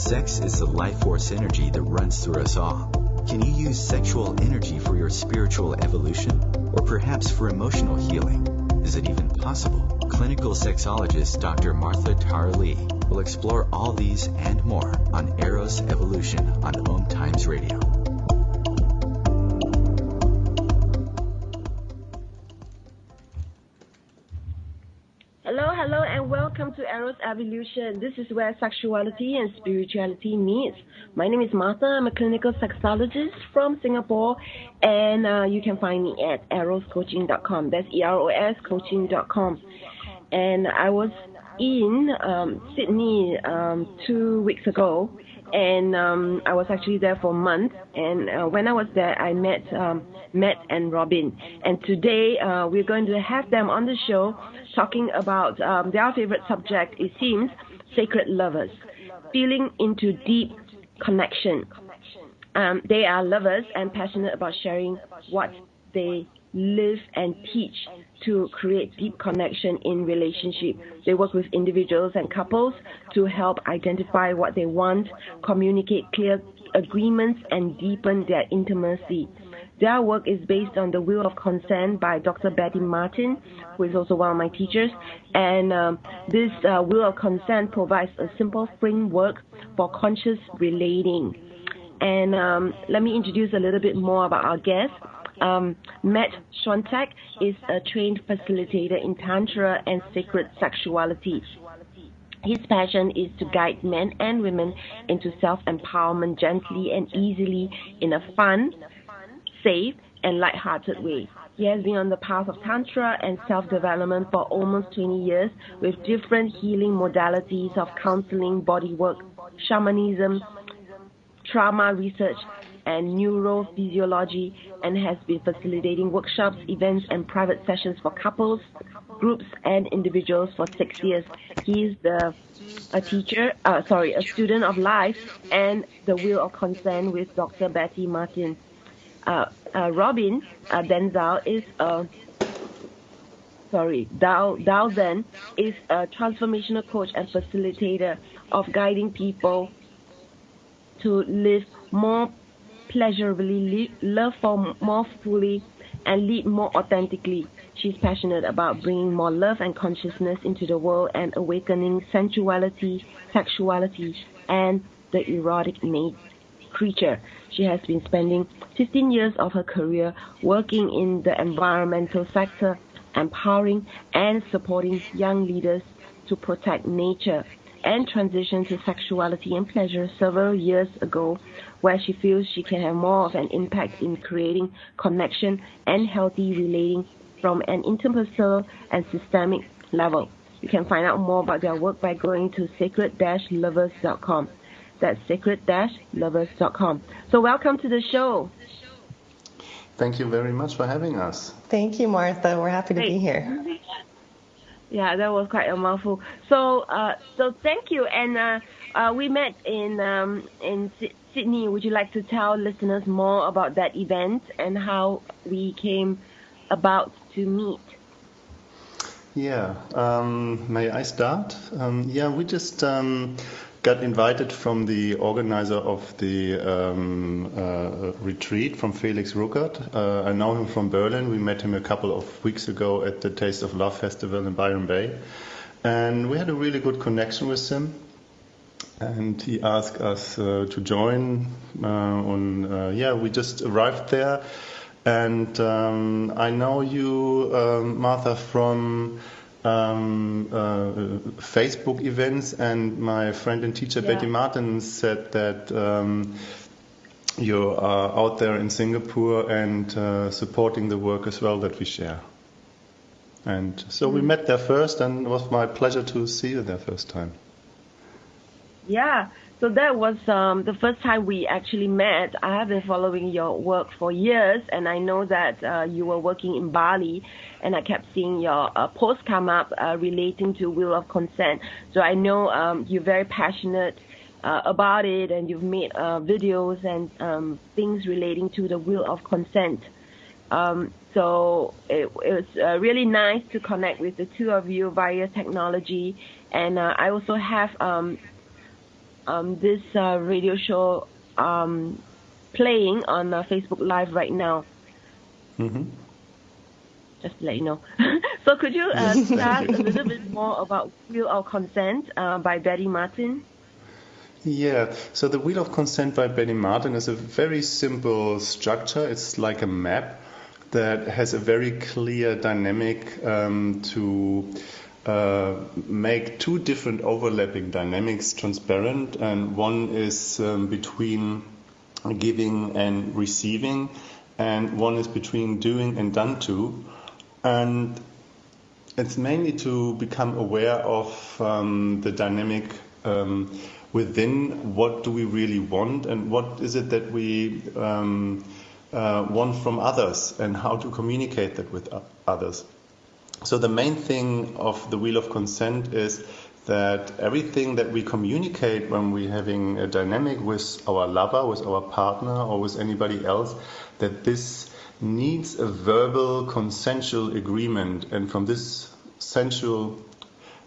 Sex is the life force energy that runs through us all. Can you use sexual energy for your spiritual evolution? Or perhaps for emotional healing? Is it even possible? Clinical sexologist Dr. Martha Tarlee will explore all these and more on Eros Evolution on OMTimes Radio. Hello, and welcome to Eros Evolution. This is where sexuality and spirituality meets. My name is Martha. I'm a clinical sexologist from Singapore, and you can find me at eroscoaching.com. That's EROS coaching.com. And I was in Sydney 2 weeks ago, and I was actually there for a month. And when I was there, I met Matt and Robyn. And today we're going to have them on the show talking about their favorite subject, it seems, sacred lovers, feeling into deep connection. They are lovers and passionate about sharing what they live and teach to create deep connection in relationship. They work with individuals and couples to help identify what they want, communicate clear agreements, and deepen their intimacy. Their work is based on the Wheel of Consent by Dr. Betty Martin, who is also one of my teachers. And this Wheel of Consent provides a simple framework for conscious relating. And let me introduce a little bit more about our guest. Matt Schwenteck is a trained facilitator in Tantra and Sacred Sexuality. His passion is to guide men and women into self-empowerment gently and easily in a fun, safe, and light-hearted way. He has been on the path of Tantra and self-development for almost 20 years with different healing modalities of counseling, bodywork, shamanism, trauma research, and neurophysiology, and has been facilitating workshops, events, and private sessions for couples, groups, and individuals for 6 years. He is a student of life and the Wheel of Consent with Dr. Betty Martin. Robyn Dalzen is a transformational coach and facilitator of guiding people to live more pleasurably, love for more fully, and lead more authentically. She's passionate about bringing more love and consciousness into the world and awakening sensuality, sexuality, and the erotic creature. She has been spending 15 years of her career working in the environmental sector, empowering and supporting young leaders to protect nature, and transitioned to sexuality and pleasure several years ago, where she feels she can have more of an impact in creating connection and healthy relating from an interpersonal and systemic level. You can find out more about their work by going to sacred-lovers.com. That's sacred-lovers.com. So welcome to the show. Thank you very much for having us. Thank you, Martha. We're happy to be here. Yeah, that was quite a mouthful. So thank you. And we met in Sydney. Would you like to tell listeners more about that event and how we came about to meet? Yeah. May I start? We just got invited from the organizer of the retreat, from Felix Ruckert. I know him from Berlin. We met him a couple of weeks ago at the Taste of Love Festival in Byron Bay. And we had a really good connection with him. And he asked us to join. We just arrived there. And I know you, Martha, from Facebook events, and my friend and teacher Betty Martin said that you are out there in Singapore and supporting the work as well that we share. And so we met there first, and it was my pleasure to see you there first time. Yeah, so that was the first time we actually met. I have been following your work for years, and I know that you were working in Bali, and I kept seeing your posts come up relating to Wheel of Consent. So I know you're very passionate about it, and you've made videos and things relating to the Wheel of Consent. So it was really nice to connect with the two of you via technology. And I also have this radio show playing on Facebook Live right now. Mm-hmm. Just to let you know. So could you start a little bit more about Wheel of Consent by Betty Martin? Yeah, so the Wheel of Consent by Betty Martin is a very simple structure. It's like a map that has a very clear dynamic to make two different overlapping dynamics transparent, and one is between giving and receiving, and one is between doing and done to. And it's mainly to become aware of the dynamic within what do we really want, and what is it that we want from others, and how to communicate that with others. So the main thing of the Wheel of Consent is that everything that we communicate when we're having a dynamic with our lover, with our partner, or with anybody else, that this needs a verbal consensual agreement, and from this sensual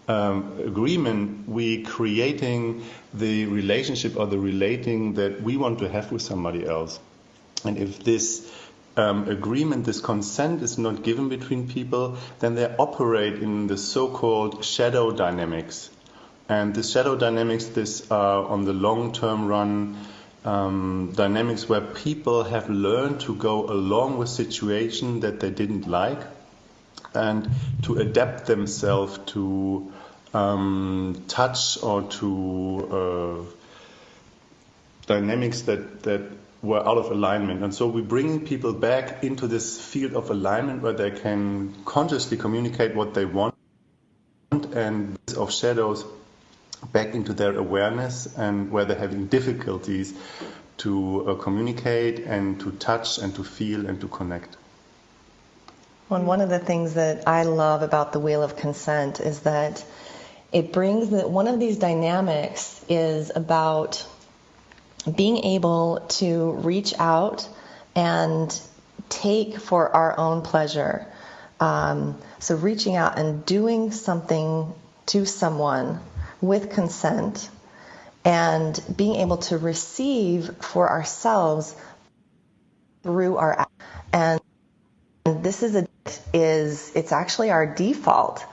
agreement we creating the relationship or the relating that we want to have with somebody else. And if this agreement, this consent is not given between people, then they operate in the so-called shadow dynamics. And the shadow dynamics, this are on the long-term run dynamics where people have learned to go along with situations that they didn't like and to adapt themselves to touch or to dynamics that were out of alignment. And so we're bringing people back into this field of alignment where they can consciously communicate what they want, and of shadows back into their awareness, and where they're having difficulties to communicate and to touch and to feel and to connect. Well, one of the things that I love about the Wheel of Consent is that it brings that one of these dynamics is about being able to reach out and take for our own pleasure. So reaching out and doing something to someone with consent, and being able to receive for ourselves through our act. And this it's actually our default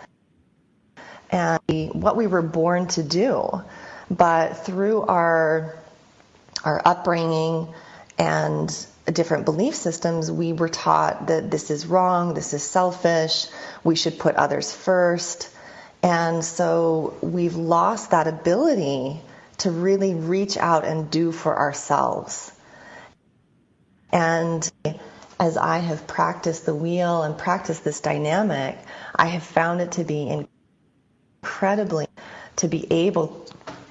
and what we were born to do. But through our upbringing and different belief systems, we were taught that this is wrong, this is selfish, we should put others first. And so we've lost that ability to really reach out and do for ourselves. And as I have practiced the wheel and practiced this dynamic, I have found it to be incredibly to be able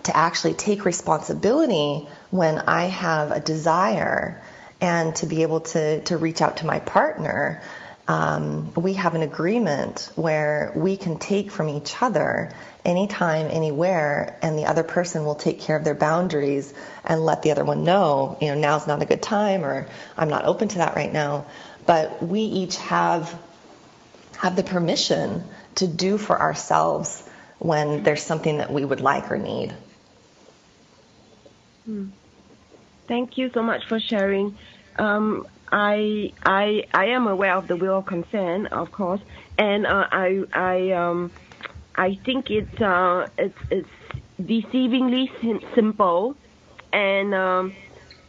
to actually take responsibility when I have a desire, and to be able to reach out to my partner. We have an agreement where we can take from each other anytime, anywhere, and the other person will take care of their boundaries and let the other one know, now's not a good time, or I'm not open to that right now. But we each have the permission to do for ourselves when there's something that we would like or need. Thank you so much for sharing. I am aware of the Wheel of Consent, of course, and I think it's deceivingly simple, and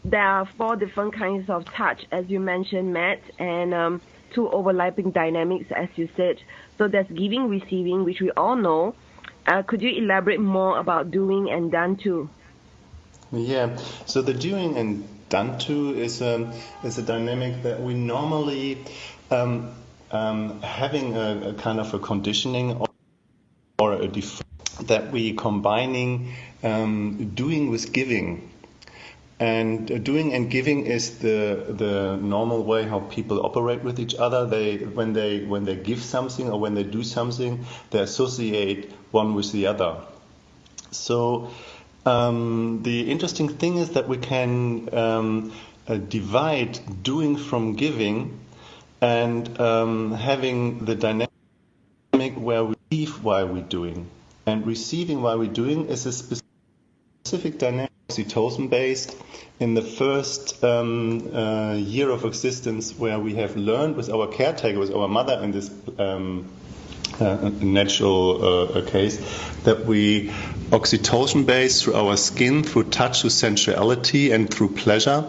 there are 4 different kinds of touch, as you mentioned, Matt, and 2 overlapping dynamics, as you said. So there's giving, receiving, which we all know. Could you elaborate more about doing and done to? Yeah, so the doing and done to is a dynamic that we normally having a kind of a conditioning or a default that we combining doing with giving. And doing and giving is the normal way how people operate with each other. When they give something or when they do something, they associate one with the other. So the interesting thing is that we can divide doing from giving, and having the dynamic where we receive while we're doing. And receiving while we're doing is a specific specific dynamic, oxytocin-based. In the first year of existence, where we have learned with our caretaker, with our mother in this natural case, that we oxytocin-based through our skin, through touch, through sensuality, and through pleasure,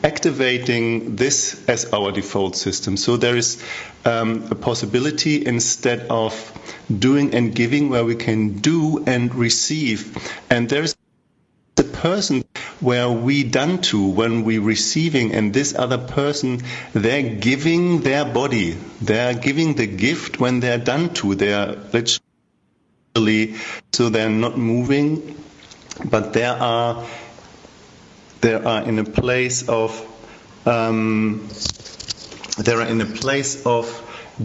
activating this as our default system. So there is a possibility, instead of doing and giving, where we can do and receive. And there is a person where we done to when we receiving, and this other person, they're giving their body, they're giving the gift when they're done to. They're literally, so they're not moving, but they are in a place of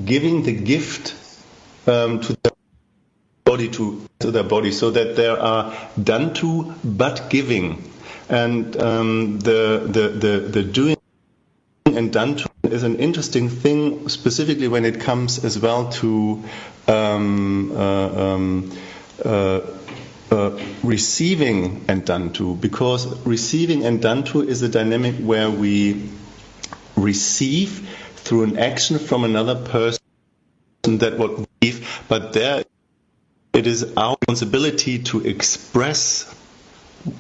giving the gift to their body, to their body, so that they are done to but giving. And the doing and done to is an interesting thing, specifically when it comes as well to receiving and done to, because receiving and done to is a dynamic where we receive through an action from another person that what we give, but there it is our responsibility to express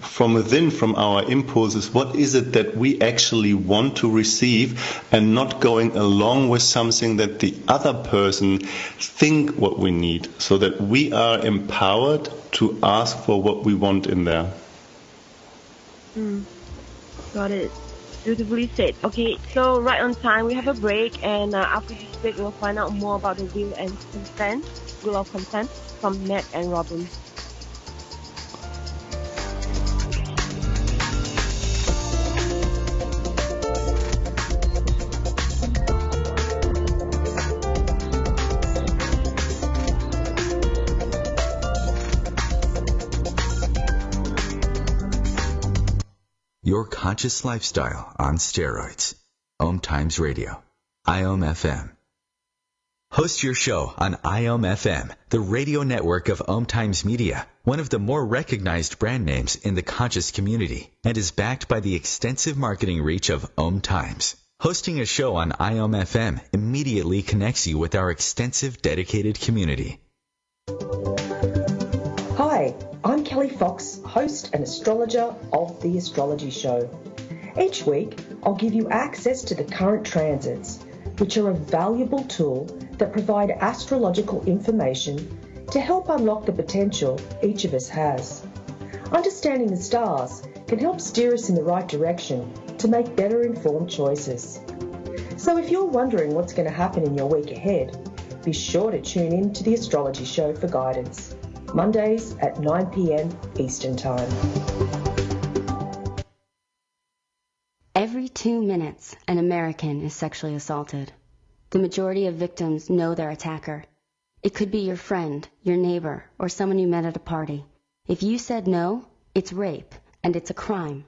from within, from our impulses, what is it that we actually want to receive, and not going along with something that the other person think what we need, so that we are empowered to ask for what we want in there. Got it. Beautifully said. Okay, so right on time, we have a break, and after this break, we'll find out more about the will of consent from Matt and Robyn. Your conscious lifestyle on steroids. OMTimes Radio. IOM FM. Host your show on IOM FM, the radio network of OMTimes Media, one of the more recognized brand names in the conscious community, and is backed by the extensive marketing reach of OMTimes. Hosting a show on IOM FM immediately connects you with our extensive dedicated community. Hi, I'm Kelly Fox, host and astrologer of The Astrology Show. Each week, I'll give you access to the current transits, which are a valuable tool that provide astrological information to help unlock the potential each of us has. Understanding the stars can help steer us in the right direction to make better informed choices. So if you're wondering what's going to happen in your week ahead, be sure to tune in to The Astrology Show for guidance. Mondays at 9 p.m. Eastern Time. Every 2 minutes, an American is sexually assaulted. The majority of victims know their attacker. It could be your friend, your neighbor, or someone you met at a party. If you said no, it's rape, and it's a crime.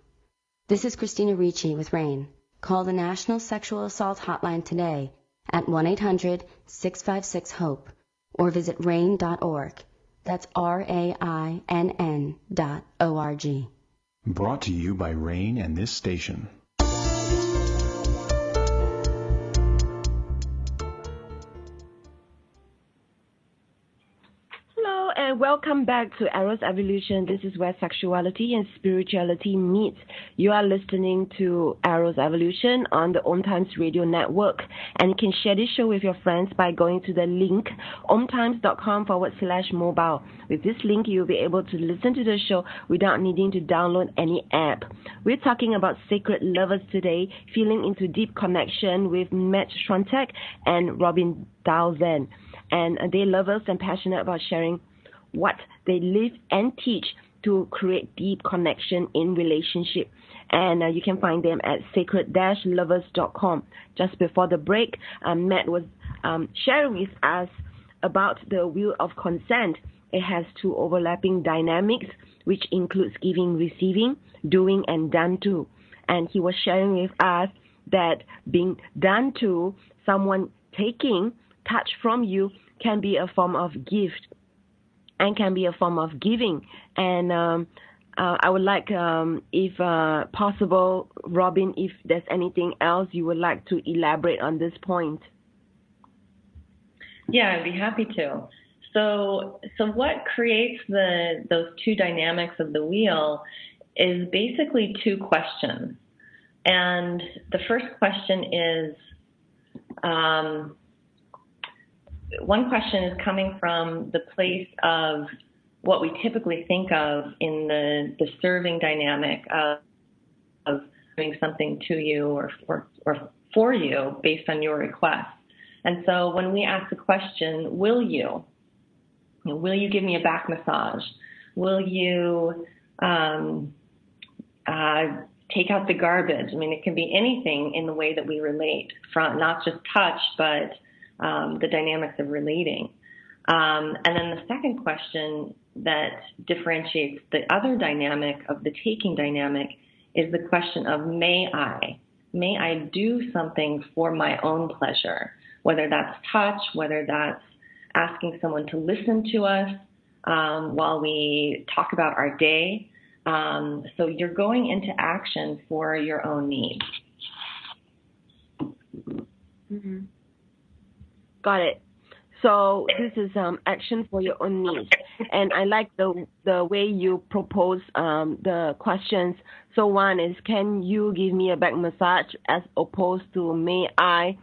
This is Christina Ricci with RAIN. Call the National Sexual Assault Hotline today at 1-800-656-HOPE or visit rain.org. That's RAINN.org. Brought to you by RAIN and this station. Hello and welcome back to Eros Evolution. This is where sexuality and spirituality meet. You are listening to Eros Evolution on the OMTimes Radio Network, and you can share this show with your friends by going to the link omtimes.com/mobile. With this link, you'll be able to listen to the show without needing to download any app. We're talking about sacred lovers today, feeling into deep connection with Matt Schwenteck and Robyn Dalzen. And they're lovers and passionate about sharing what they live and teach to create deep connection in relationship. And you can find them at sacred-lovers.com. Just before the break, Matt was sharing with us about the wheel of consent. It has two overlapping dynamics, which includes giving, receiving, doing, and done to. And he was sharing with us that being done to, someone taking touch from you, can be a form of gift and can be a form of giving. And I would like, if possible, Robyn, if there's anything else you would like to elaborate on this point. Yeah, I'd be happy to. So what creates those two dynamics of the wheel is basically two questions. And the first question is, one question is coming from the place of what we typically think of in the serving dynamic of doing something to you or for you based on your request. And so when we ask the question, will you give me a back massage? Will you take out the garbage? I mean, it can be anything in the way that we relate, from not just touch, but the dynamics of relating. And then the second question that differentiates the other dynamic of the taking dynamic is the question of, may I do something for my own pleasure, whether that's touch, whether that's asking someone to listen to us while we talk about our day. So you're going into action for your own needs. Mm-hmm. Got it. So this is action for your own needs. And I like the way you propose the questions. So one is, can you give me a back massage, as opposed to, may I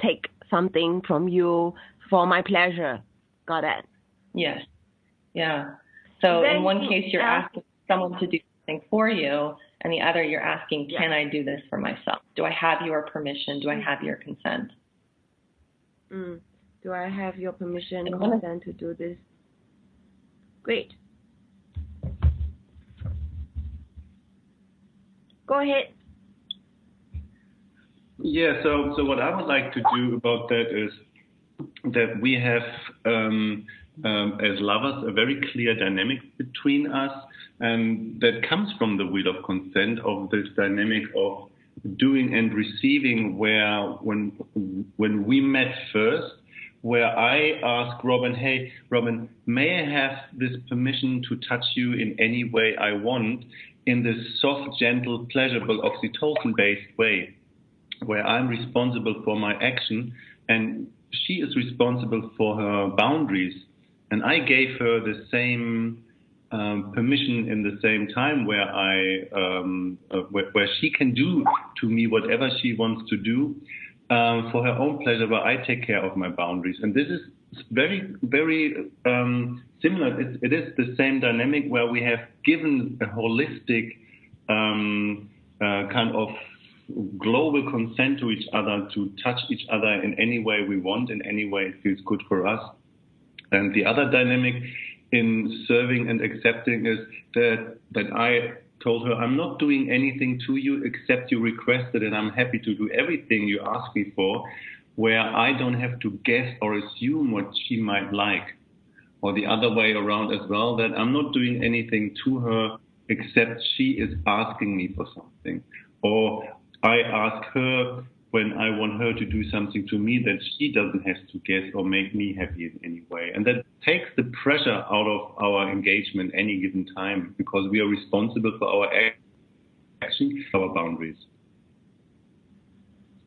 take something from you for my pleasure? Got it. Yes. Yeah. So in one case, you're asking someone to do something for you, and the other, you're asking, can I do this for myself? Do I have your permission? Do I have your consent? Do I have your permission and consent to do this? Great. Go ahead. Yeah, so what I would like to do about that is that we have, as lovers, a very clear dynamic between us, and that comes from the wheel of consent, of this dynamic of doing and receiving, where when we met first, where I asked Robyn, hey, Robyn, may I have this permission to touch you in any way I want, in this soft, gentle, pleasurable, oxytocin-based way, where I'm responsible for my action and she is responsible for her boundaries. And I gave her the same permission in the same time, where where she can do to me whatever she wants to do for her own pleasure, where I take care of my boundaries. And this is very, very similar. It is the same dynamic, where we have given a holistic kind of global consent to each other, to touch each other in any way we want, in any way it feels good for us. And the other dynamic in serving and accepting is that I told her, I'm not doing anything to you except you requested, and I'm happy to do everything you ask me for, where I don't have to guess or assume what she might like. Or the other way around as well, that I'm not doing anything to her except she is asking me for something. Or I ask her when I want her to do something to me, that she doesn't have to guess or make me happy in any way. And that takes the pressure out of our engagement any given time, because we are responsible for our action, our boundaries.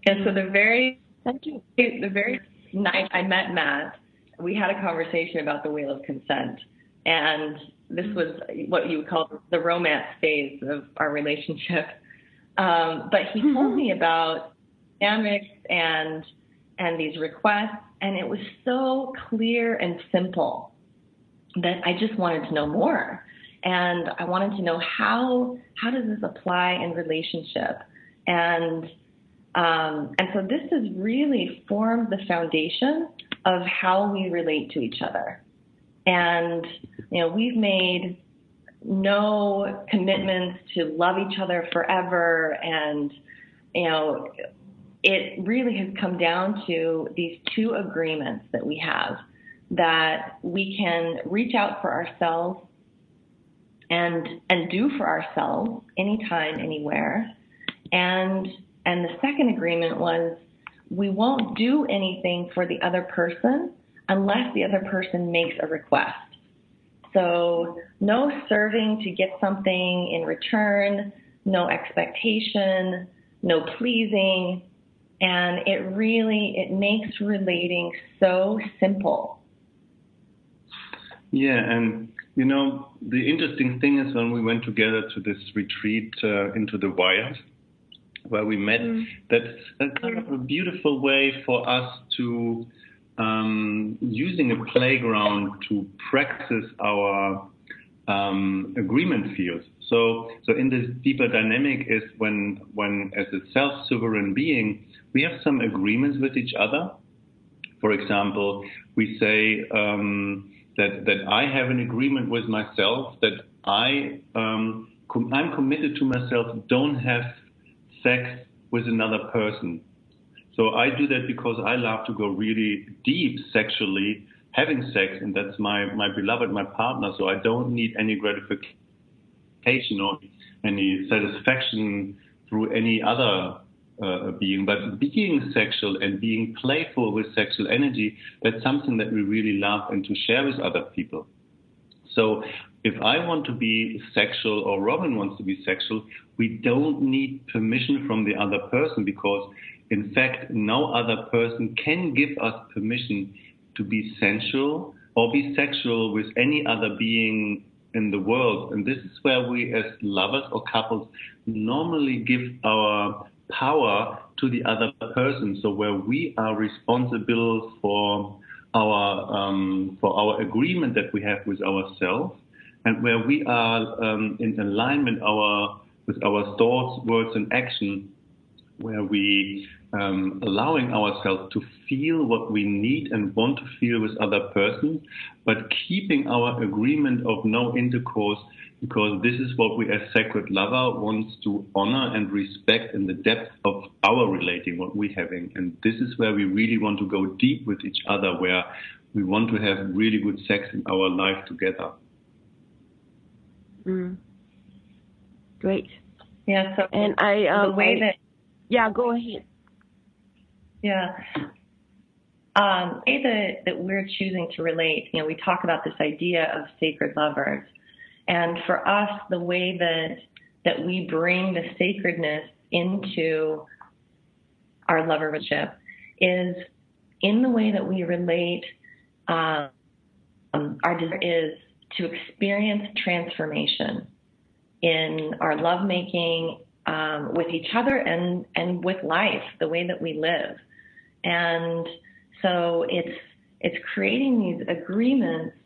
And so the very night I met Matt, we had a conversation about the wheel of consent. And this was what you would call the romance phase of our relationship. But he told me about dynamics and these requests, and it was so clear and simple that I just wanted to know more. And I wanted to know how does this apply in relationship? And so this has really formed the foundation of how we relate to each other. And, we've made no commitments to love each other forever. And, it really has come down to these two agreements that we have, that we can reach out for ourselves and do for ourselves anytime, anywhere. And the second agreement was, we won't do anything for the other person unless the other person makes a request. So no serving to get something in return, no expectation, no pleasing, and it makes relating so simple. Yeah, and the interesting thing is when we went together to this retreat into the wild, where we met, that's a kind of a beautiful way for us to using a playground to practice our agreement fields. So in this deeper dynamic is when as a self-sovereign being, we have some agreements with each other. For example, we say that I have an agreement with myself that I'm committed to myself, don't have sex with another person. So I do that because I love to go really deep sexually, having sex, and that's my beloved, my partner. So I don't need any gratification or any satisfaction through any other being. But being sexual and being playful with sexual energy, that's something that we really love and to share with other people. So if I want to be sexual or Robyn wants to be sexual, we don't need permission from the other person, because in fact, no other person can give us permission to be sensual or be sexual with any other being in the world. And this is where we as lovers or couples normally give our power to the other person. So where we are responsible for our agreement that we have with ourselves, and where we are in alignment with our thoughts, words, and action, where we allowing ourselves to feel what we need and want to feel with other persons, but keeping our agreement of no intercourse, because this is what we as sacred lover wants to honor and respect in the depth of our relating, what we're having. And this is where we really want to go deep with each other, where we want to have really good sex in our life together. Great. Yeah. So and go ahead. Yeah. The way that we're choosing to relate, we talk about this idea of sacred lovers. And for us, the way that we bring the sacredness into our lover relationship is in the way that we relate. Our desire is to experience transformation in our lovemaking with each other and with life, the way that we live. And so it's creating these agreements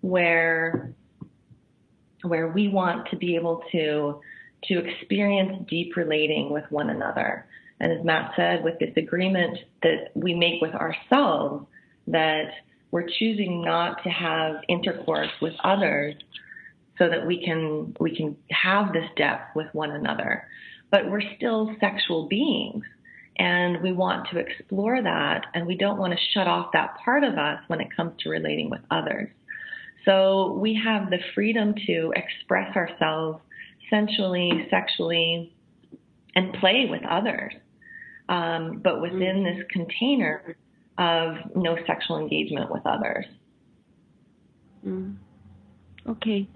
where we want to be able to experience deep relating with one another. And as Matt said, with this agreement that we make with ourselves, that we're choosing not to have intercourse with others so that we can have this depth with one another. But we're still sexual beings, and we want to explore that, and we don't want to shut off that part of us when it comes to relating with others. So we have the freedom to express ourselves sensually, sexually, and play with others, but within this container of no sexual engagement with others. Okay.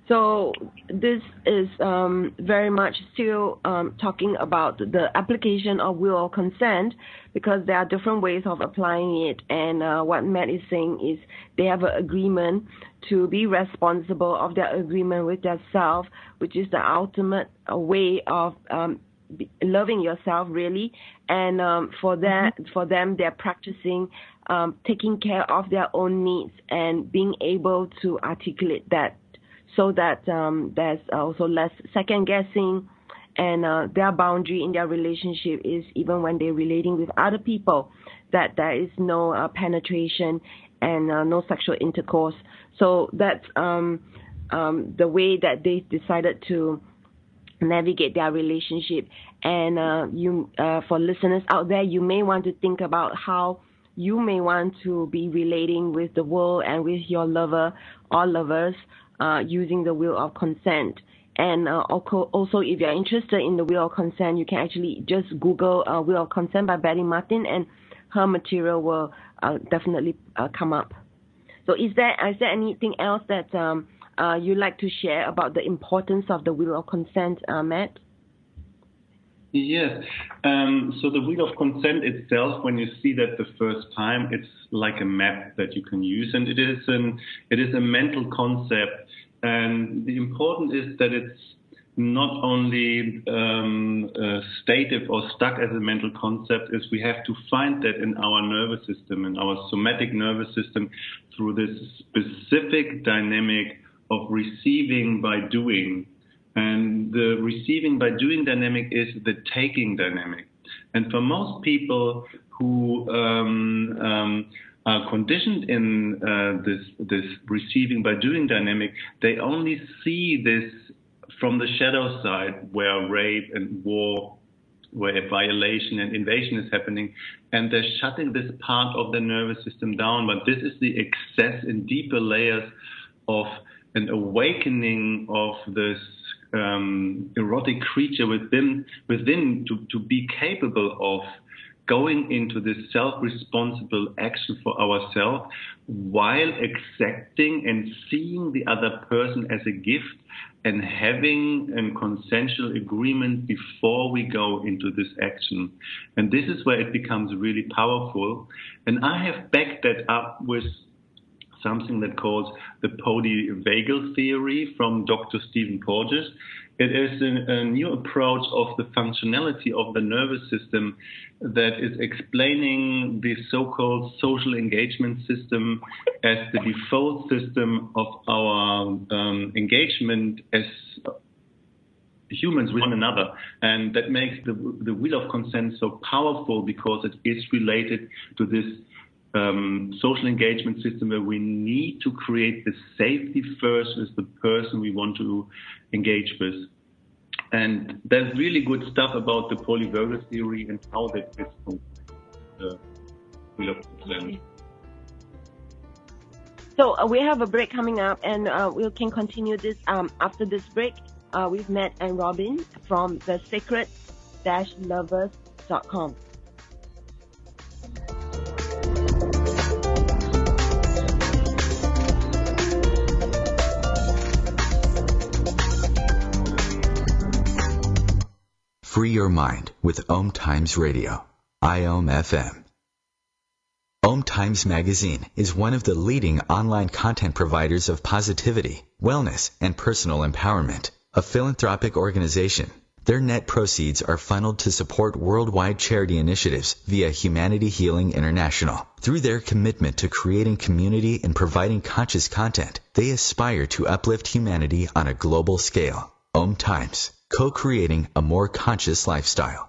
So this is very much still talking about the application of will of consent, because there are different ways of applying it. And what Matt is saying is they have an agreement to be responsible of their agreement with their self, which is the ultimate way of loving yourself, really. And for them, they're practicing taking care of their own needs and being able to articulate that, so that there's also less second guessing, and their boundary in their relationship is even when they're relating with other people, that there is no penetration and no sexual intercourse. So that's the way that they decided to navigate their relationship. And for listeners out there, you may want to think about how you may want to be relating with the world and with your lover or lovers using the will of consent. And also, if you're interested in the will of consent, you can actually just Google will of consent by Betty Martin, and her material will definitely come up. So is there anything else that you'd like to share about the importance of the wheel of consent, Matt? Yes. So the wheel of consent itself, when you see that the first time, it's like a map that you can use, and it is a mental concept. And the important is that it's not only stative or stuck as a mental concept, is we have to find that in our nervous system, in our somatic nervous system, through this specific dynamic of receiving by doing. And the receiving by doing dynamic is the taking dynamic. And for most people who are conditioned in this receiving by doing dynamic, they only see this from the shadow side, where rape and war, where violation and invasion is happening, and they're shutting this part of the nervous system down. But this is the excess in deeper layers of an awakening of this erotic creature within to be capable of going into this self-responsible action for ourselves, while accepting and seeing the other person as a gift and having a consensual agreement before we go into this action. And this is where it becomes really powerful. And I have backed that up with something that calls the polyvagal theory from Dr. Stephen Porges. It is a new approach of the functionality of the nervous system that is explaining the so-called social engagement system as the default system of our engagement as humans with one another. And that makes the wheel of consent so powerful, because it is related to this social engagement system where we need to create the safety first with the person we want to engage with. And there's really good stuff about the polyvagal theory and how that fits from the wheel of consent. So we have a break coming up, and we can continue this after this break with Matt and Robyn from the sacred-lovers.com. Free your mind with OMTimes Radio, IOM FM. OMTimes Magazine is one of the leading online content providers of positivity, wellness, and personal empowerment, a philanthropic organization. Their net proceeds are funneled to support worldwide charity initiatives via Humanity Healing International. Through their commitment to creating community and providing conscious content, they aspire to uplift humanity on a global scale. OMTimes, co-creating a more conscious lifestyle.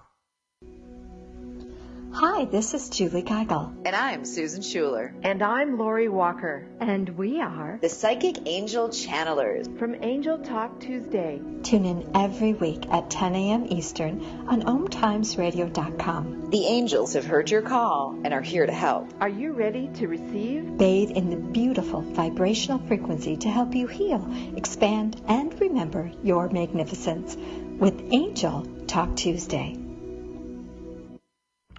Hi, this is Julie Geigel. And I'm Susan Schuler. And I'm Lori Walker. And we are the Psychic Angel Channelers from Angel Talk Tuesday. Tune in every week at 10 a.m. Eastern on OMTimesRadio.com. The angels have heard your call and are here to help. Are you ready to receive? Bathe in the beautiful vibrational frequency to help you heal, expand, and remember your magnificence with Angel Talk Tuesday.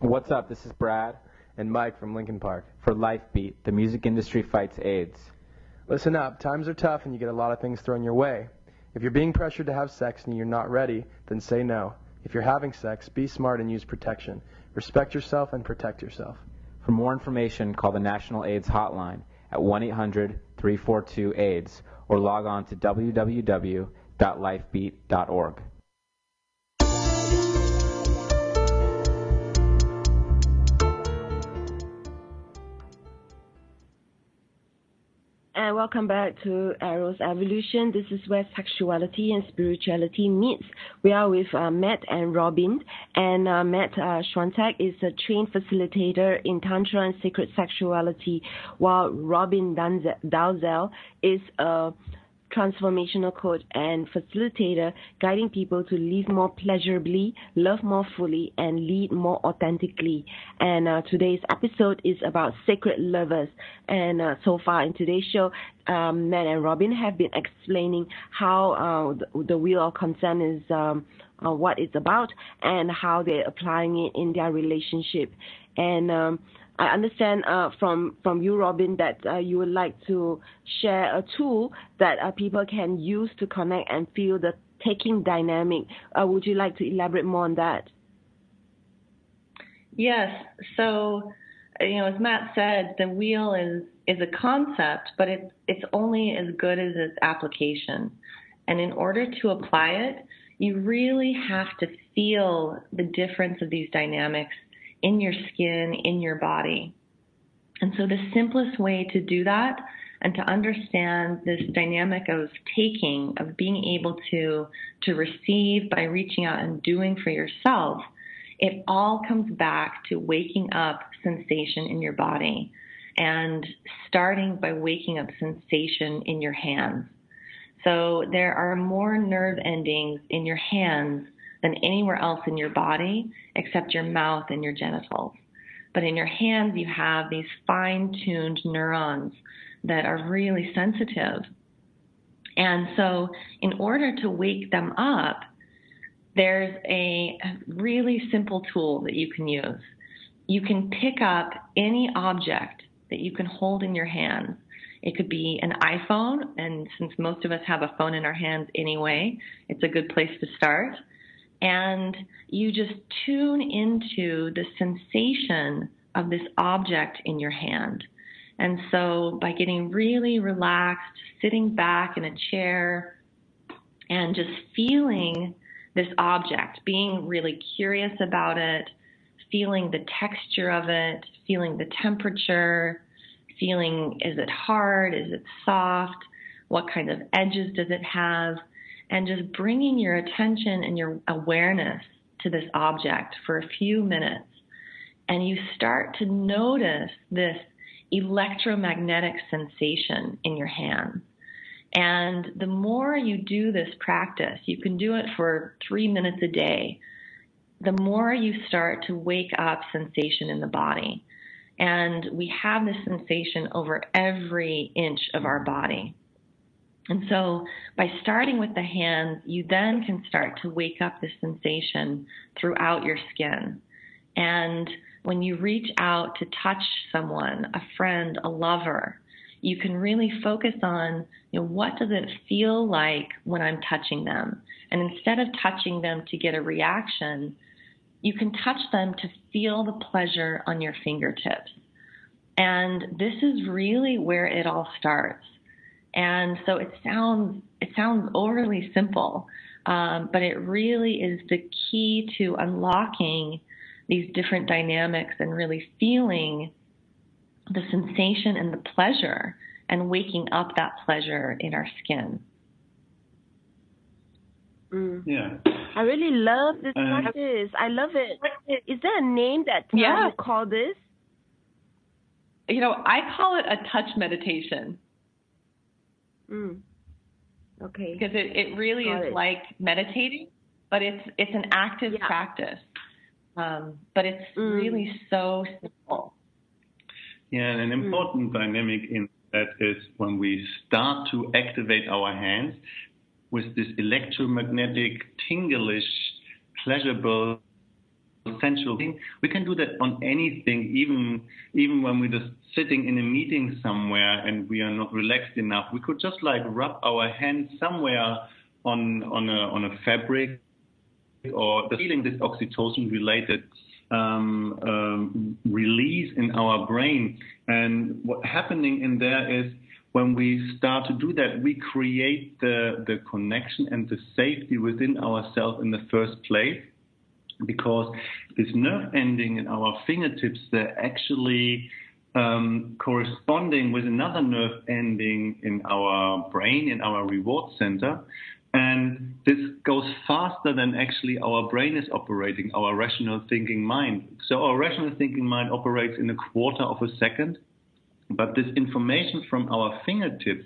What's up? This is Brad and Mike from Lincoln Park for Life Beat, the music industry fights AIDS. Listen up, times are tough and you get a lot of things thrown your way. If you're being pressured to have sex and you're not ready, then say no. If you're having sex, be smart and use protection. Respect yourself and protect yourself. For more information, call the National AIDS Hotline at 1-800-342-AIDS or log on to www.lifebeat.org. And welcome back to Arrow's Evolution. This is where sexuality and spirituality meets. We are with Matt and Robyn. And Matt Schwenteck is a trained facilitator in Tantra and Sacred Sexuality, while Robyn Dalzen is a transformational coach and facilitator, guiding people to live more pleasurably, love more fully, and lead more authentically. And today's episode is about sacred lovers. And so far in today's show, Matt and Robyn have been explaining how the wheel of consent is what it's about and how they're applying it in their relationship. And I understand from you, Robyn, that you would like to share a tool that people can use to connect and feel the taking dynamic. Would you like to elaborate more on that? Yes. So, as Matt said, the wheel is a concept, but it's only as good as its application. And in order to apply it, you really have to feel the difference of these dynamics in your skin, in your body. And so the simplest way to do that and to understand this dynamic of taking, of being able to receive by reaching out and doing for yourself, it all comes back to waking up sensation in your body and starting by waking up sensation in your hands. So there are more nerve endings in your hands than anywhere else in your body except your mouth and your genitals. But in your hands, you have these fine-tuned neurons that are really sensitive. And so in order to wake them up, there's a really simple tool that you can use. You can pick up any object that you can hold in your hands. It could be an iPhone, and since most of us have a phone in our hands anyway, it's a good place to start. And you just tune into the sensation of this object in your hand. And so by getting really relaxed, sitting back in a chair, and just feeling this object, being really curious about it, feeling the texture of it, feeling the temperature, feeling, is it hard, is it soft, what kind of edges does it have, and just bringing your attention and your awareness to this object for a few minutes. And you start to notice this electromagnetic sensation in your hands. And the more you do this practice, you can do it for 3 minutes a day, the more you start to wake up sensation in the body. And we have this sensation over every inch of our body. And so by starting with the hands, you then can start to wake up this sensation throughout your skin. And when you reach out to touch someone, a friend, a lover, you can really focus on, what does it feel like when I'm touching them? And instead of touching them to get a reaction, you can touch them to feel the pleasure on your fingertips. And this is really where it all starts. And so it sounds overly simple, but it really is the key to unlocking these different dynamics and really feeling the sensation and the pleasure and waking up that pleasure in our skin. Yeah. I really love this practice. I love it. Is there a name that you call this? I call it a touch meditation. Okay. Because it really is like meditating, but it's an active practice. But it's really so simple. Yeah, and an important dynamic in that is when we start to activate our hands with this electromagnetic, tinglish, pleasurable, sensual thing. We can do that on anything, even when we're just sitting in a meeting somewhere and we are not relaxed enough. We could just rub our hands somewhere on a fabric, or the feeling this oxytocin-related release in our brain. And what's happening in there is when we start to do that, we create the connection and the safety within ourselves in the first place, because this nerve ending in our fingertips, they're actually corresponding with another nerve ending in our brain, in our reward center. And this goes faster than actually our brain is operating, our rational thinking mind. So our rational thinking mind operates in a quarter of a second, but this information from our fingertips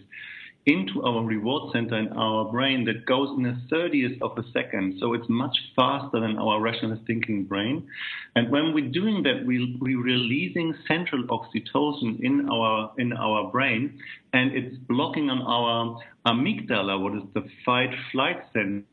into our reward center in our brain, that goes in a 30th of a second. So it's much faster than our rational thinking brain. And when we're doing that, we're releasing central oxytocin in our brain, and it's blocking on our amygdala, what is the fight-flight center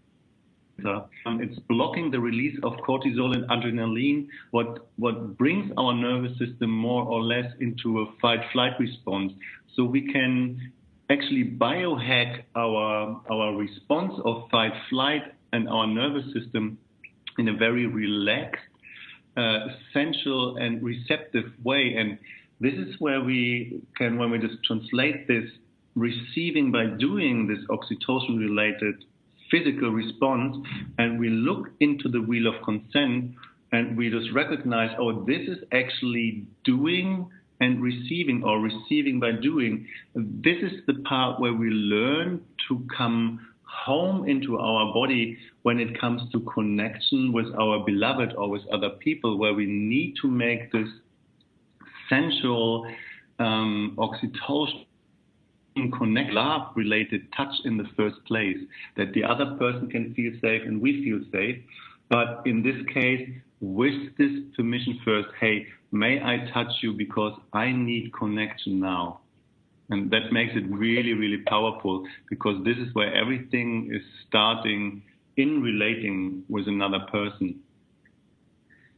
It's blocking the release of cortisol and adrenaline, what brings our nervous system more or less into a fight-flight response. So we can actually biohack our response of fight-flight and our nervous system in a very relaxed, sensual and receptive way. And this is where we can, when we just translate this receiving by doing, this oxytocin-related physical response, and we look into the wheel of consent and we just recognize, oh, this is actually doing and receiving, or receiving by doing. This is the part where we learn to come home into our body when it comes to connection with our beloved or with other people, where we need to make this sensual oxytocin connect, love-related touch in the first place, that the other person can feel safe and we feel safe. But in this case, with this permission first, hey, may I touch you because I need connection now? And that makes it really, really powerful, because this is where everything is starting in relating with another person.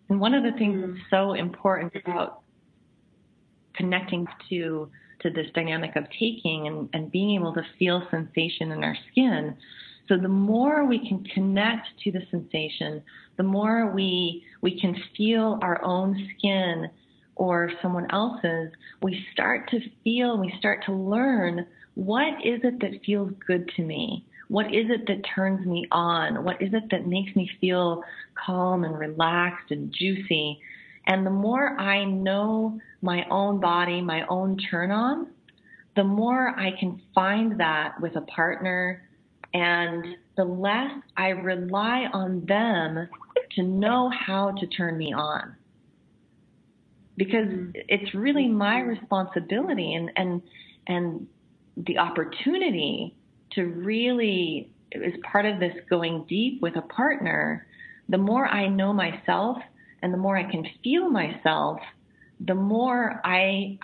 And one of the things that's so important about connecting to this dynamic of taking and being able to feel sensation in our skin. So the more we can connect to the sensation, the more we can feel our own skin or someone else's, we start to feel, we start to learn, what is it that feels good to me? What is it that turns me on? What is it that makes me feel calm and relaxed and juicy? And the more I know my own body, my own turn on, the more I can find that with a partner, and the less I rely on them to know how to turn me on. Because it's really my responsibility and the opportunity to really, as part of this going deep with a partner, the more I know myself and the more I can feel myself, the more I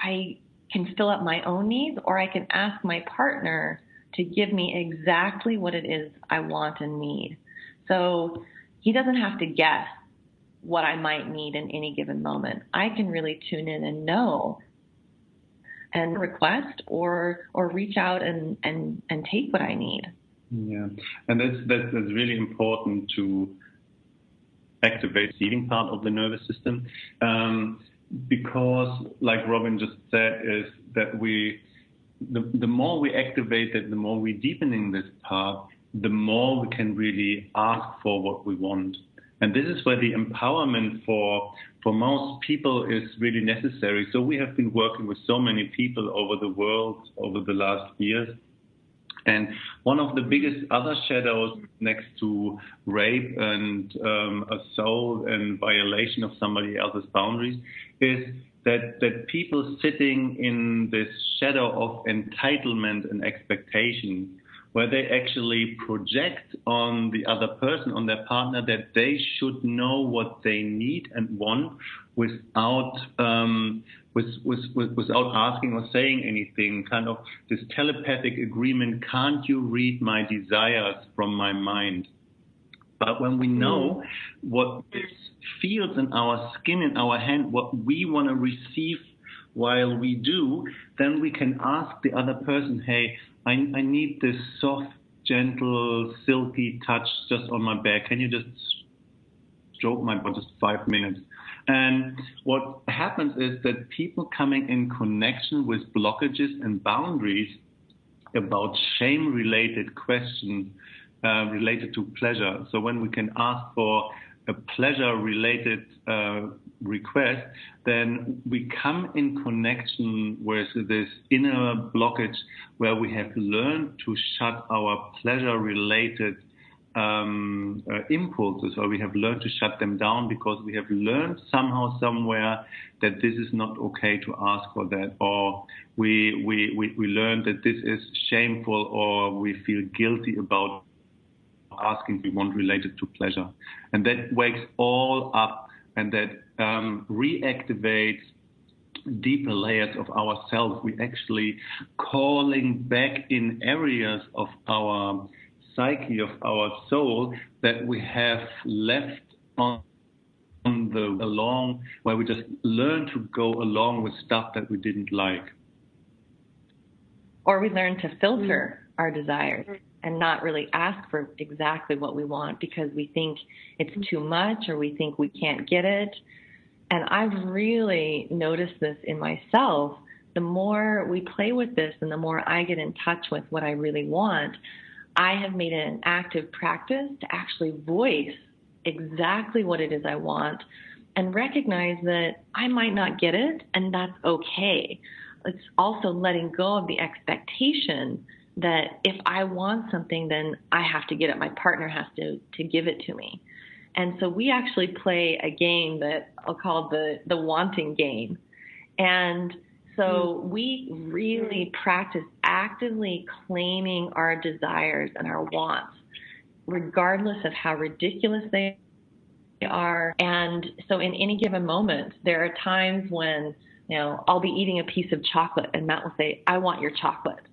can fill up my own needs, or I can ask my partner to give me exactly what it is I want and need. So he doesn't have to guess what I might need in any given moment. I can really tune in and know and request or reach out and take what I need. Yeah, and that's really important to activate the receiving part of the nervous system, because, like Robyn just said, is that the more we activate it, the more we deepening this part, the more we can really ask for what we want. And this is where the empowerment for most people is really necessary. So we have been working with so many people over the world over the last years. And one of the biggest other shadows next to rape and assault and violation of somebody else's boundaries is that people sitting in this shadow of entitlement and expectation, where they actually project on the other person, on their partner, that they should know what they need and want without asking or saying anything, kind of this telepathic agreement, can't you read my desires from my mind? But when we know what this feels in our skin, in our hand, what we want to receive while we do, then we can ask the other person, hey, I need this soft, gentle, silky touch just on my back. Can you just stroke my body just 5 minutes? And what happens is that people coming in connection with blockages and boundaries about shame-related questions related to pleasure. So when we can ask for a pleasure-related request, then we come in connection with this inner blockage where we have learned to shut our pleasure-related impulses, or we have learned to shut them down because we have learned somehow, somewhere, that this is not okay to ask for that, or we learned that this is shameful, or we feel guilty about asking we want related to pleasure. And that wakes all up, and that reactivates deeper layers of ourselves. We actually calling back in areas of our psyche of our soul that we have left on the along, where we just learn to go along with stuff that we didn't like. Or we learn to filter our desires and not really ask for exactly what we want because we think it's too much or we think we can't get it. And I've really noticed this in myself. The more we play with this and the more I get in touch with what I really want, I have made it an active practice to actually voice exactly what it is I want and recognize that I might not get it, and that's okay. It's also letting go of the expectation that if I want something, then I have to get it. My partner has to give it to me. And so we actually play a game that I'll call the wanting game. And so we really practice actively claiming our desires and our wants, regardless of how ridiculous they are. And so in any given moment, there are times when, I'll be eating a piece of chocolate and Matt will say, I want your chocolate,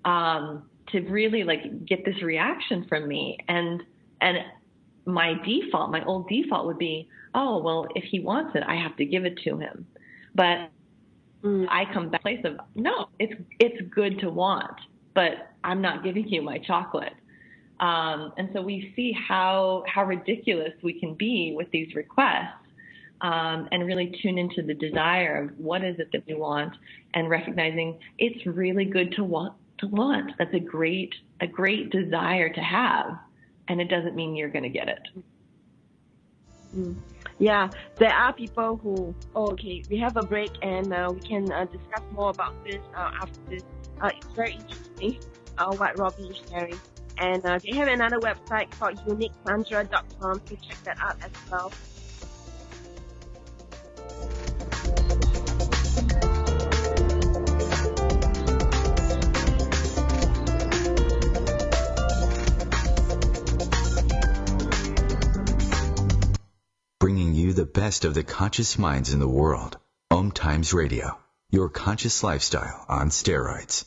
to really get this reaction from me. And my old default would be, oh, well, if he wants it, I have to give it to him. But I come back to the place of, no, it's good to want, but I'm not giving you my chocolate. And so we see how ridiculous we can be with these requests, and really tune into the desire of what is it that we want, and recognizing it's really good to want. That's a great desire to have, and it doesn't mean you're going to get it. Yeah, there are people who, we have a break and we can discuss more about this after this. It's very interesting what Robyn is sharing. And they have another website called uniquetantra.com, so check that out as well. Bringing you the best of the conscious minds in the world. OMTimes Radio, your conscious lifestyle on steroids.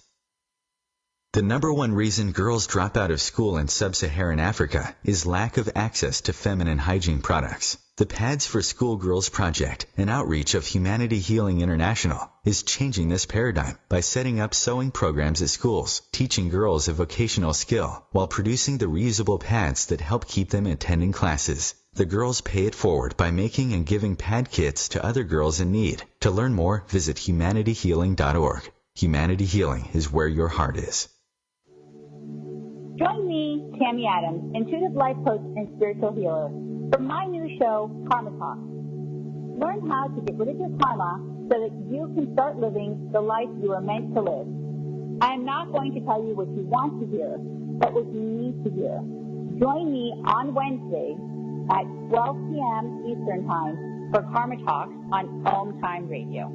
The number one reason girls drop out of school in sub-Saharan Africa is lack of access to feminine hygiene products. The Pads for Schoolgirls Project, an outreach of Humanity Healing International, is changing this paradigm by setting up sewing programs at schools, teaching girls a vocational skill, while producing the reusable pads that help keep them attending classes. The girls pay it forward by making and giving pad kits to other girls in need. To learn more, visit humanityhealing.org. Humanity Healing is where your heart is. Join me, Tammy Adams, intuitive life coach and spiritual healer, for my new show, Karma Talk. Learn how to get rid of your karma so that you can start living the life you are meant to live. I am not going to tell you what you want to hear, but what you need to hear. Join me on Wednesday at 12 p.m. Eastern Time for Karma Talks on OMTime Radio.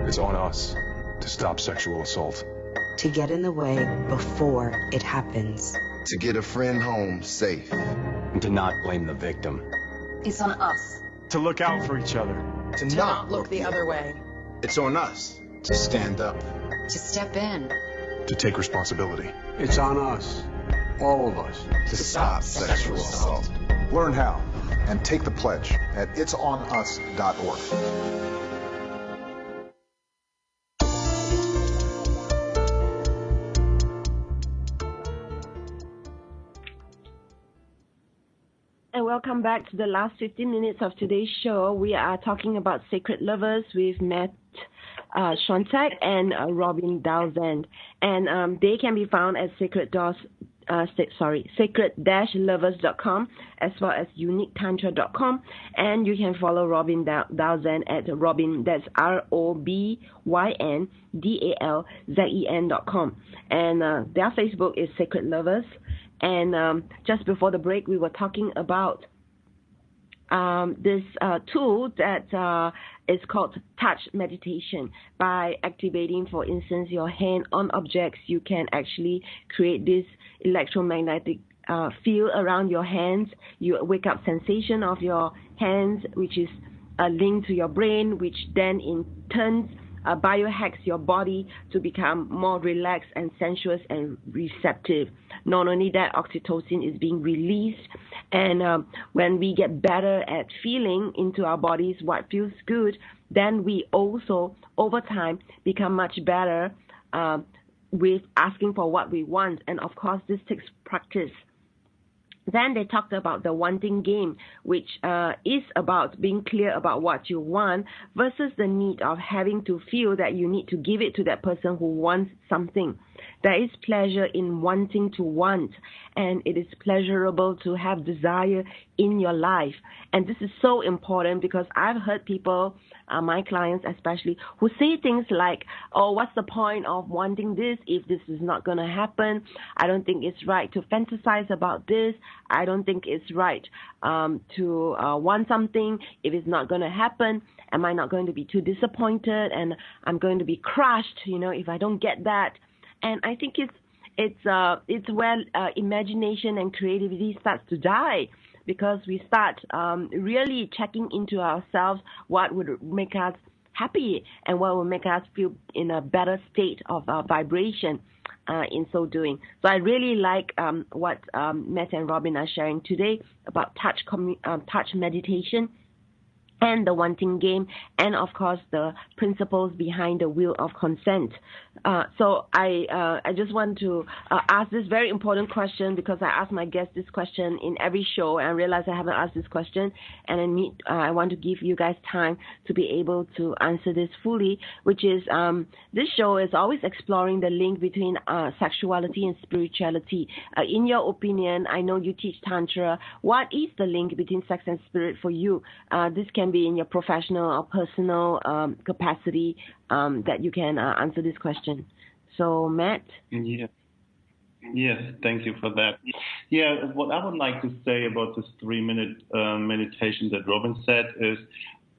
It's on us to stop sexual assault. To get in the way before it happens. To get a friend home safe. And to not blame the victim. It's on us. To look out for each other. To not look the other way. It's on us to stand up. To step in. To take responsibility. It's on us, all of us, to stop sexual assault. Learn how and take the pledge at itsonus.org. And welcome back to the last 15 minutes of today's show. We are talking about sacred lovers with Matt Schwenteck and Robyn Dalzen. And they can be found at sacred-lovers.com as well as uniquetantra.com. And you can follow Robyn Dalzen at Robyn, that's ROBYNDALZEN.com. And their Facebook is Sacred Lovers. And just before the break, we were talking about this tool that is called touch meditation. By activating, for instance, your hand on objects, you can actually create this electromagnetic field around your hands. You wake up sensation of your hands, which is linked to your brain, which then in turn biohacks your body to become more relaxed and sensuous and receptive. Not only that, oxytocin is being released, and when we get better at feeling into our bodies what feels good, then we also, over time, become much better with asking for what we want. And of course, this takes practice. Then they talked about the wanting game, which is about being clear about what you want versus the need of having to feel that you need to give it to that person who wants something. There is pleasure in wanting to want, and it is pleasurable to have desire in your life. And this is so important because I've heard people, my clients especially, who say things like, oh, what's the point of wanting this if this is not going to happen? I don't think it's right to fantasize about this. I don't think it's right to want something if it's not going to happen. Am I not going to be too disappointed and I'm going to be crushed, if I don't get that? And I think it's where imagination and creativity starts to die, because we start really checking into ourselves what would make us happy and what will make us feel in a better state of vibration in so doing. So I really like what Matt and Robyn are sharing today about touch meditation and the wanting game, and of course the principles behind the wheel of consent. So I just want to ask this very important question, because I ask my guests this question in every show, and I realize I haven't asked this question, and I want to give you guys time to be able to answer this fully, which is this show is always exploring the link between sexuality and spirituality. In your opinion, I know you teach Tantra. What is the link between sex and spirit for you? This can be in your professional or personal capacity that you can answer this question. So, Matt? Yeah. Yes, thank you for that. Yeah, what I would like to say about this 3-minute meditation that Robyn said is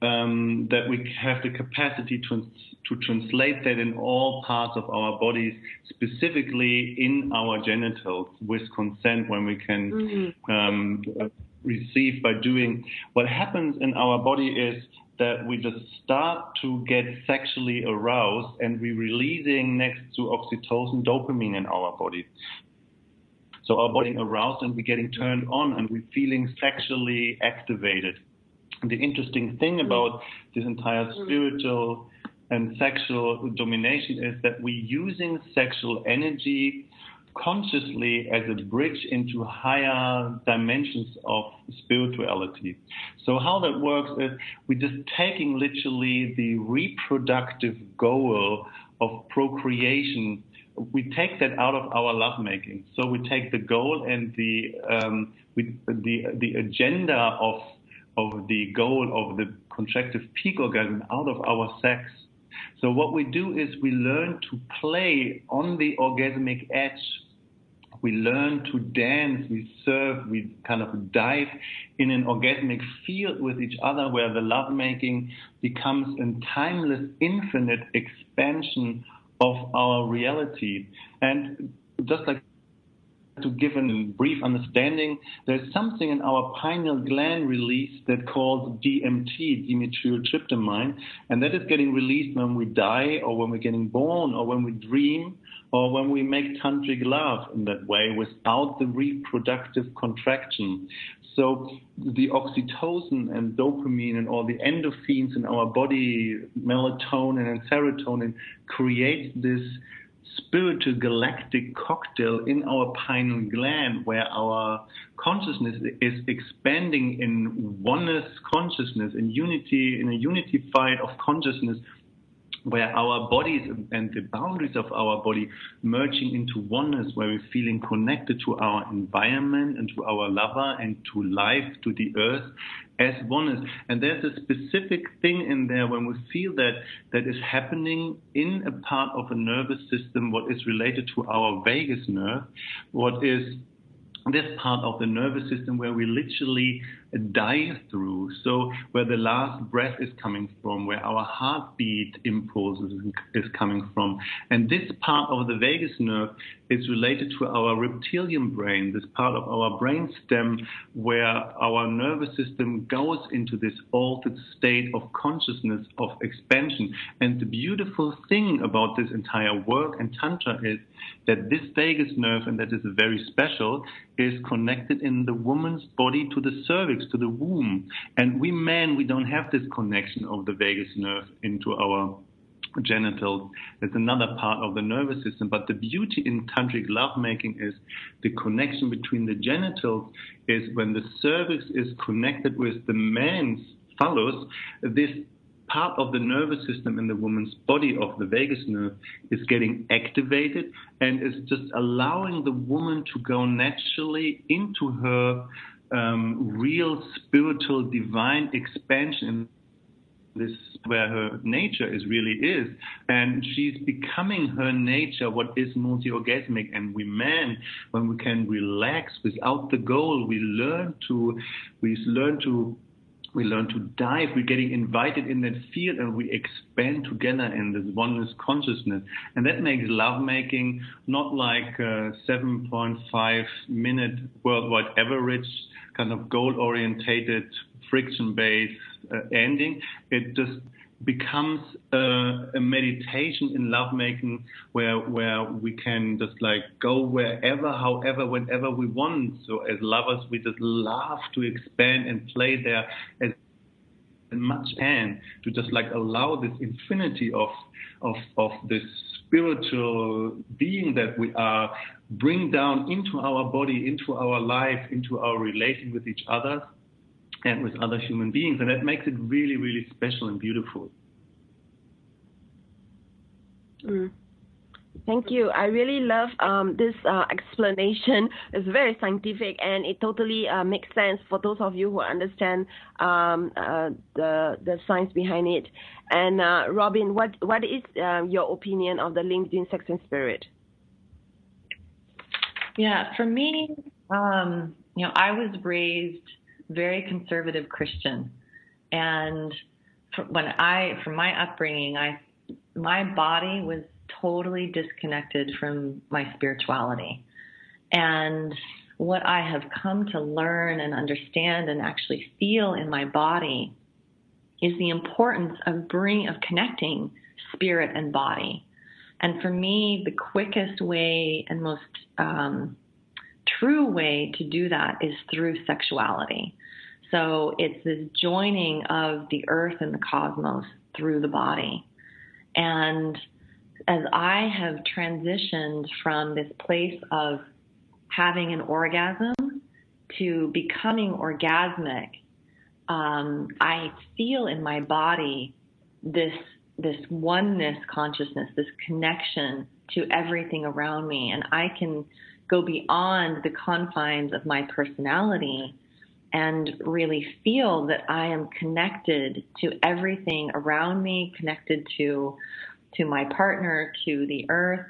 that we have the capacity to translate that in all parts of our bodies, specifically in our genitals, with consent, when we can receive by doing. What happens in our body is that we just start to get sexually aroused, and we're releasing, next to oxytocin, dopamine in our body. So our body aroused, and we're getting turned on, and we're feeling sexually activated. And the interesting thing about this entire spiritual and sexual domination is that we're using sexual energy consciously as a bridge into higher dimensions of spirituality. So how that works is we're just taking literally the reproductive goal of procreation. We take that out of our lovemaking. So we take the goal and the agenda of the goal of the contractive peak orgasm out of our sex. So what we do is we learn to play on the orgasmic edge. We learn to dance, we serve, we kind of dive in an orgasmic field with each other, where the lovemaking becomes a timeless, infinite expansion of our reality. And just like to give a brief understanding, there's something in our pineal gland release that called DMT, dimethyltryptamine, and that is getting released when we die, or when we're getting born, or when we dream, or when we make tantric love in that way without the reproductive contraction. So the oxytocin and dopamine and all the endorphins in our body, melatonin and serotonin, create this spiritual galactic cocktail in our pineal gland, where our consciousness is expanding in oneness consciousness, in unity, in a unified of consciousness, where our bodies and the boundaries of our body merging into oneness, where we're feeling connected to our environment and to our lover and to life, to the earth, as oneness. And there's a specific thing in there when we feel that is happening in a part of a nervous system, what is related to our vagus nerve, what is this part of the nervous system where we literally die through. So where the last breath is coming from, where our heartbeat impulses is coming from. And this part of the vagus nerve is related to our reptilian brain, this part of our brain stem where our nervous system goes into this altered state of consciousness, of expansion. And the beautiful thing about this entire work and Tantra is that this vagus nerve, and that is very special, is connected in the woman's body to the cervix, to the womb. And we men, we don't have this connection of the vagus nerve into our genitals. It's another part of the nervous system. But the beauty in tantric lovemaking is the connection between the genitals is when the cervix is connected with the man's phallus, this part of the nervous system in the woman's body of the vagus nerve is getting activated and is just allowing the woman to go naturally into her real spiritual divine expansion. This where her nature really is, and she's becoming her nature, what is multi-orgasmic. And we men, when we can relax without the goal, we learn to dive. We're getting invited in that field, and we expand together in this oneness consciousness. And that makes lovemaking not like a 7.5-minute worldwide average kind of goal-orientated, friction-based ending. It just becomes a meditation in lovemaking where we can just like go wherever, however, whenever we want. So as lovers, we just love to expand and play there as much and to just like allow this infinity of this spiritual being that we are, bring down into our body, into our life, into our relation with each other and with other human beings. And that makes it really, really special and beautiful. Thank you. I really love this explanation. It's very scientific, and it totally makes sense for those of you who understand the science behind it. And Robyn, what is your opinion of the link between sex and spirit? Yeah, for me, I was raised very conservative Christian, and from my upbringing, my body was totally disconnected from my spirituality. And what I have come to learn and understand and actually feel in my body is the importance of connecting spirit and body. And for me, the quickest way and most true way to do that is through sexuality. So it's this joining of the earth and the cosmos through the body. And as I have transitioned from this place of having an orgasm to becoming orgasmic, I feel in my body this oneness consciousness, this connection to everything around me. And I can go beyond the confines of my personality and really feel that I am connected to everything around me, connected to my partner, to the earth.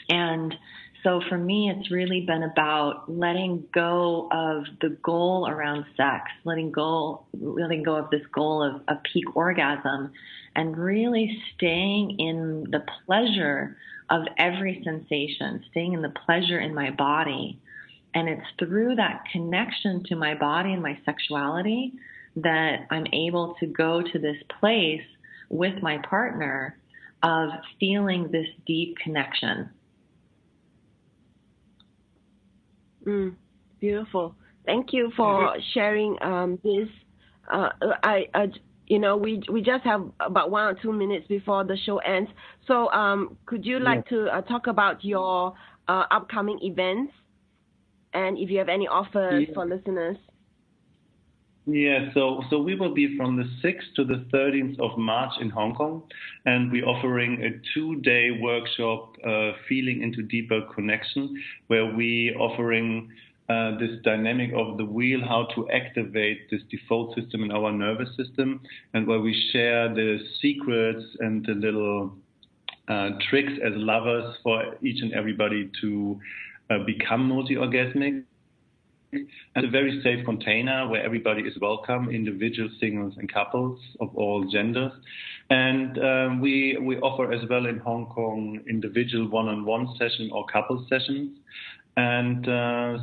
And so for me, it's really been about letting go of the goal around sex, letting go of this goal of peak orgasm, and really staying in the pleasure of every sensation, staying in the pleasure in my body. And it's through that connection to my body and my sexuality that I'm able to go to this place with my partner of feeling this deep connection. Beautiful. Thank you for sharing this. We just have about 1 or 2 minutes before the show ends. So could you like to talk about your upcoming events? And if you have any offers for listeners. Yeah, so we will be from the 6th to the 13th of March in Hong Kong, and we're offering a 2-day workshop, Feeling into Deeper Connection, where we offering this dynamic of the wheel, how to activate this default system in our nervous system, and where we share the secrets and the little tricks as lovers for each and everybody to become multi-orgasmic. and a very safe container where everybody is welcome, individuals, singles, and couples of all genders. And we offer as well in Hong Kong individual one-on-one session or couple sessions. And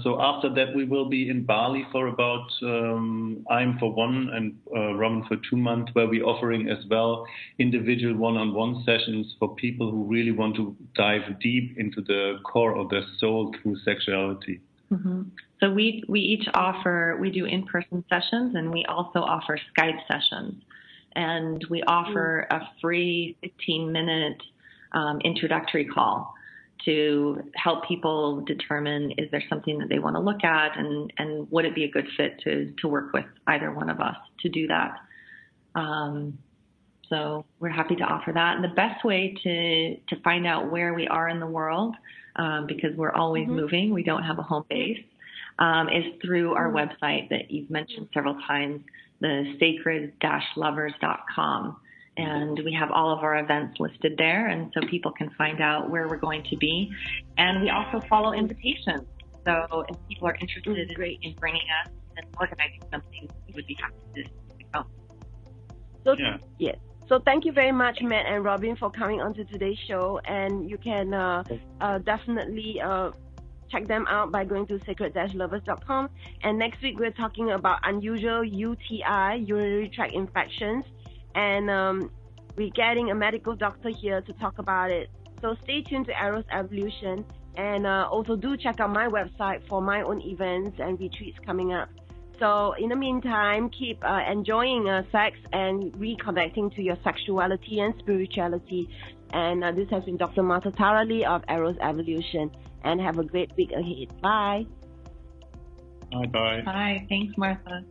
so after that, we will be in Bali for about, I'm for 1 and Robyn for 2 months, where we're offering as well individual one-on-one sessions for people who really want to dive deep into the core of their soul through sexuality. Mm-hmm. So we each offer, we do in-person sessions, and we also offer Skype sessions. And we offer a free 15-minute introductory call to help people determine, is there something that they want to look at, and would it be a good fit to work with either one of us to do that. So we're happy to offer that. And the best way to find out where we are in the world, because we're always moving, we don't have a home base, is through our website that you've mentioned several times, the sacred-lovers.com. And we have all of our events listed there, and so people can find out where we're going to be. And we also follow invitations. So if people are interested in bringing us and organizing something, we would be happy to come. So, yes. So thank you very much, Matt and Robyn, for coming onto today's show. And you can definitely check them out by going to sacred-lovers.com. And next week, we're talking about unusual UTI, urinary tract infections. And we're getting a medical doctor here to talk about it. So stay tuned to Eros Evolution, and also do check out my website for my own events and retreats coming up. So in the meantime, keep enjoying sex and reconnecting to your sexuality and spirituality. And this has been Dr. Martha Tarali of Eros Evolution. And have a great week ahead. Bye. Bye-bye. Bye. Thanks, Martha.